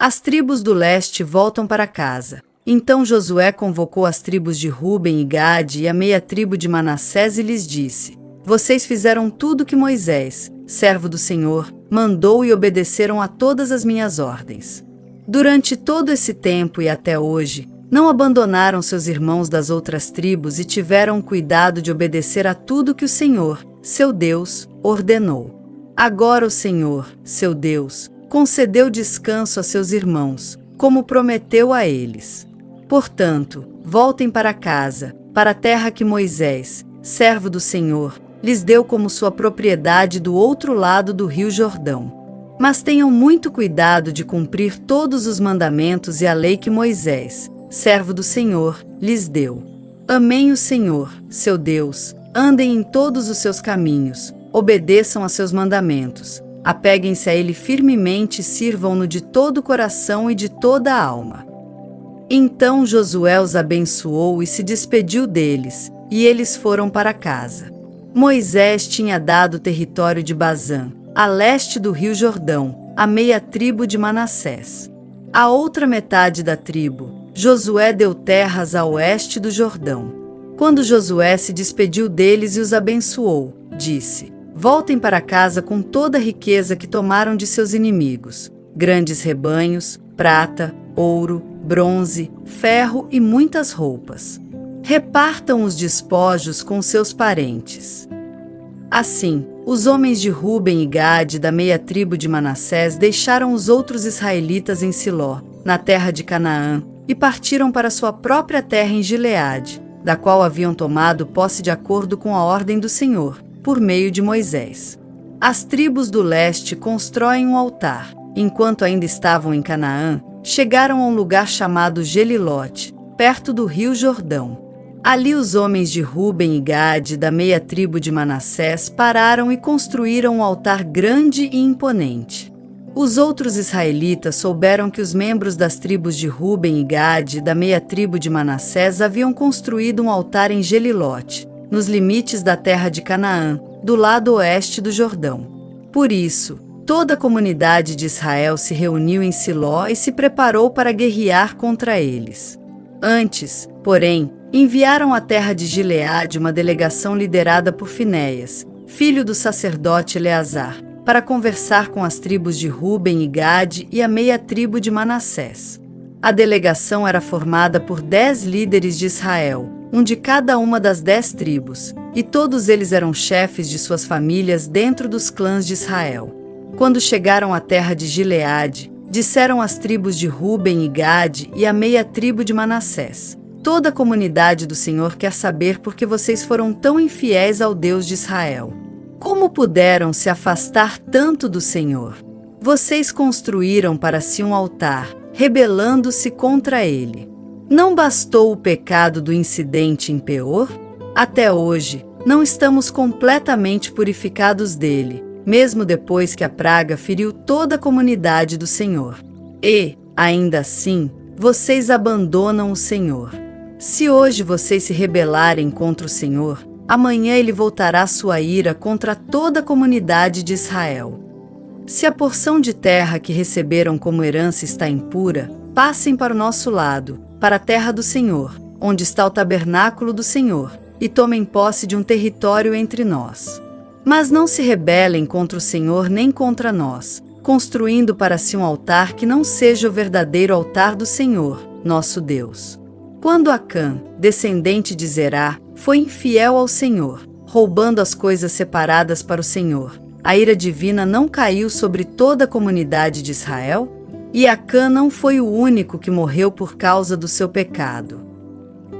As tribos do leste voltam para casa. Então Josué convocou as tribos de Ruben e Gade e a meia tribo de Manassés e lhes disse: Vocês fizeram tudo que Moisés, servo do Senhor, mandou e obedeceram a todas as minhas ordens. Durante todo esse tempo e até hoje, não abandonaram seus irmãos das outras tribos e tiveram cuidado de obedecer a tudo que o Senhor, seu Deus, ordenou. Agora o Senhor, seu Deus, concedeu descanso a seus irmãos, como prometeu a eles. Portanto, voltem para casa, para a terra que Moisés, servo do Senhor, lhes deu como sua propriedade do outro lado do rio Jordão. Mas tenham muito cuidado de cumprir todos os mandamentos e a lei que Moisés, servo do Senhor, lhes deu. Amem o Senhor, seu Deus, andem em todos os seus caminhos, obedeçam a seus mandamentos, apeguem-se a ele firmemente e sirvam-no de todo o coração e de toda a alma. Então Josué os abençoou e se despediu deles, e eles foram para casa. Moisés tinha dado o território de Bazã, a leste do rio Jordão, à meia tribo de Manassés. A outra metade da tribo, Josué deu terras a oeste do Jordão. Quando Josué se despediu deles e os abençoou, disse: Voltem para casa com toda a riqueza que tomaram de seus inimigos, grandes rebanhos, prata, ouro, bronze, ferro e muitas roupas. Repartam os despojos com seus parentes. Assim, os homens de Ruben e Gade da meia tribo de Manassés deixaram os outros israelitas em Siló, na terra de Canaã, e partiram para sua própria terra em Gileade, da qual haviam tomado posse de acordo com a ordem do Senhor, por meio de Moisés. As tribos do leste constroem um altar. Enquanto ainda estavam em Canaã, chegaram a um lugar chamado Gelilote, perto do rio Jordão. Ali os homens de Ruben e Gade, da meia tribo de Manassés, pararam e construíram um altar grande e imponente. Os outros israelitas souberam que os membros das tribos de Ruben e Gade, da meia tribo de Manassés, haviam construído um altar em Gelilote, nos limites da terra de Canaã, do lado oeste do Jordão. Por isso, toda a comunidade de Israel se reuniu em Siló e se preparou para guerrear contra eles. Antes, porém, enviaram à terra de Gileade uma delegação liderada por Finéias, filho do sacerdote Eleazar, para conversar com as tribos de Ruben e Gade e a meia tribo de Manassés. A delegação era formada por 10 líderes de Israel, um de cada uma das 10 tribos, e todos eles eram chefes de suas famílias dentro dos clãs de Israel. Quando chegaram à terra de Gileade, disseram às tribos de Ruben e Gade e a meia tribo de Manassés: Toda a comunidade do Senhor quer saber por que vocês foram tão infiéis ao Deus de Israel. Como puderam se afastar tanto do Senhor? Vocês construíram para si um altar, rebelando-se contra ele. Não bastou o pecado do incidente em Peor? Até hoje, não estamos completamente purificados dele, mesmo depois que a praga feriu toda a comunidade do Senhor. E, ainda assim, vocês abandonam o Senhor. Se hoje vocês se rebelarem contra o Senhor, amanhã ele voltará sua ira contra toda a comunidade de Israel. Se a porção de terra que receberam como herança está impura, passem para o nosso lado, para a terra do Senhor, onde está o tabernáculo do Senhor, e tomem posse de um território entre nós. Mas não se rebelem contra o Senhor nem contra nós, construindo para si um altar que não seja o verdadeiro altar do Senhor, nosso Deus. Quando Acã, descendente de Zerá, foi infiel ao Senhor, roubando as coisas separadas para o Senhor, a ira divina não caiu sobre toda a comunidade de Israel? E Acã não foi o único que morreu por causa do seu pecado.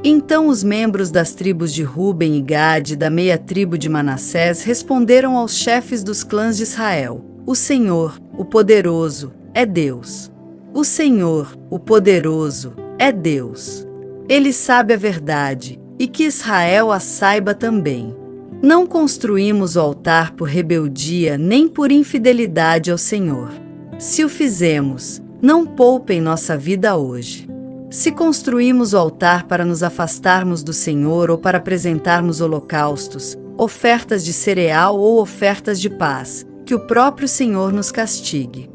Então os membros das tribos de Ruben e Gade, da meia tribo de Manassés, responderam aos chefes dos clãs de Israel: O Senhor, o poderoso, é Deus. O Senhor, o poderoso, é Deus. Ele sabe a verdade, e que Israel a saiba também. Não construímos o altar por rebeldia nem por infidelidade ao Senhor. Se o fizemos, não poupem nossa vida hoje. Se construímos o altar para nos afastarmos do Senhor ou para apresentarmos holocaustos, ofertas de cereal ou ofertas de paz, que o próprio Senhor nos castigue.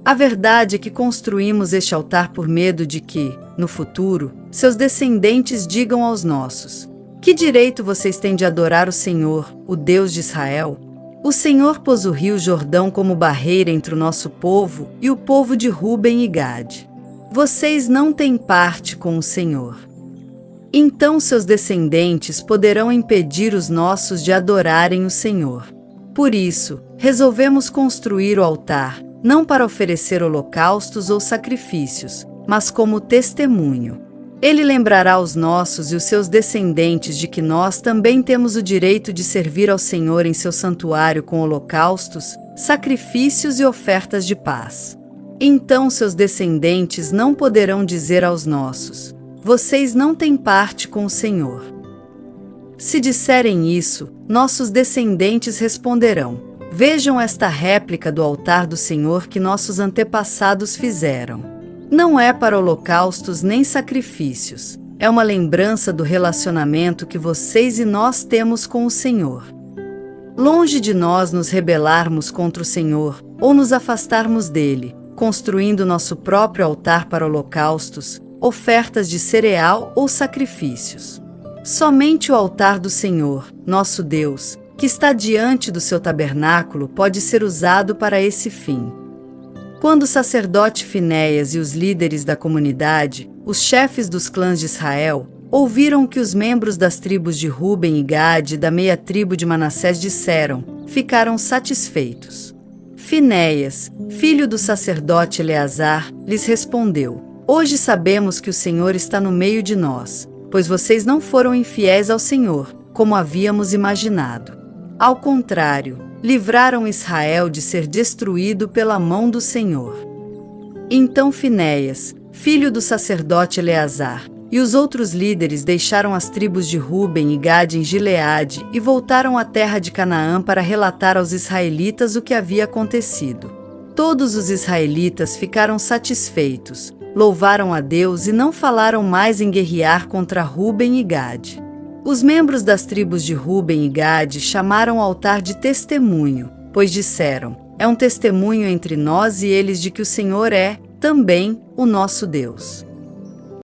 A verdade é que construímos este altar por medo de que, no futuro, seus descendentes digam aos nossos: que direito vocês têm de adorar o Senhor, o Deus de Israel? O Senhor pôs o rio Jordão como barreira entre o nosso povo e o povo de Ruben e Gade. Vocês não têm parte com o Senhor. Então seus descendentes poderão impedir os nossos de adorarem o Senhor. Por isso, resolvemos construir o altar, não para oferecer holocaustos ou sacrifícios, mas como testemunho. Ele lembrará aos nossos e os seus descendentes de que nós também temos o direito de servir ao Senhor em seu santuário com holocaustos, sacrifícios e ofertas de paz. Então seus descendentes não poderão dizer aos nossos: vocês não têm parte com o Senhor. Se disserem isso, nossos descendentes responderão: vejam esta réplica do altar do Senhor que nossos antepassados fizeram. Não é para holocaustos nem sacrifícios, é uma lembrança do relacionamento que vocês e nós temos com o Senhor. Longe de nós nos rebelarmos contra o Senhor, ou nos afastarmos dele, construindo nosso próprio altar para holocaustos, ofertas de cereal ou sacrifícios. Somente o altar do Senhor, nosso Deus, que está diante do seu tabernáculo, pode ser usado para esse fim. Quando o sacerdote Finéias e os líderes da comunidade, os chefes dos clãs de Israel, ouviram o que os membros das tribos de Ruben e Gade e da meia tribo de Manassés disseram, ficaram satisfeitos. Finéias, filho do sacerdote Eleazar, lhes respondeu: hoje sabemos que o Senhor está no meio de nós, pois vocês não foram infiéis ao Senhor, como havíamos imaginado. Ao contrário, livraram Israel de ser destruído pela mão do Senhor. Então Finéias, filho do sacerdote Eleazar, e os outros líderes deixaram as tribos de Ruben e Gade em Gileade e voltaram à terra de Canaã para relatar aos israelitas o que havia acontecido. Todos os israelitas ficaram satisfeitos, louvaram a Deus e não falaram mais em guerrear contra Ruben e Gade. Os membros das tribos de Ruben e Gade chamaram o altar de testemunho, pois disseram: é um testemunho entre nós e eles de que o Senhor é, também, o nosso Deus.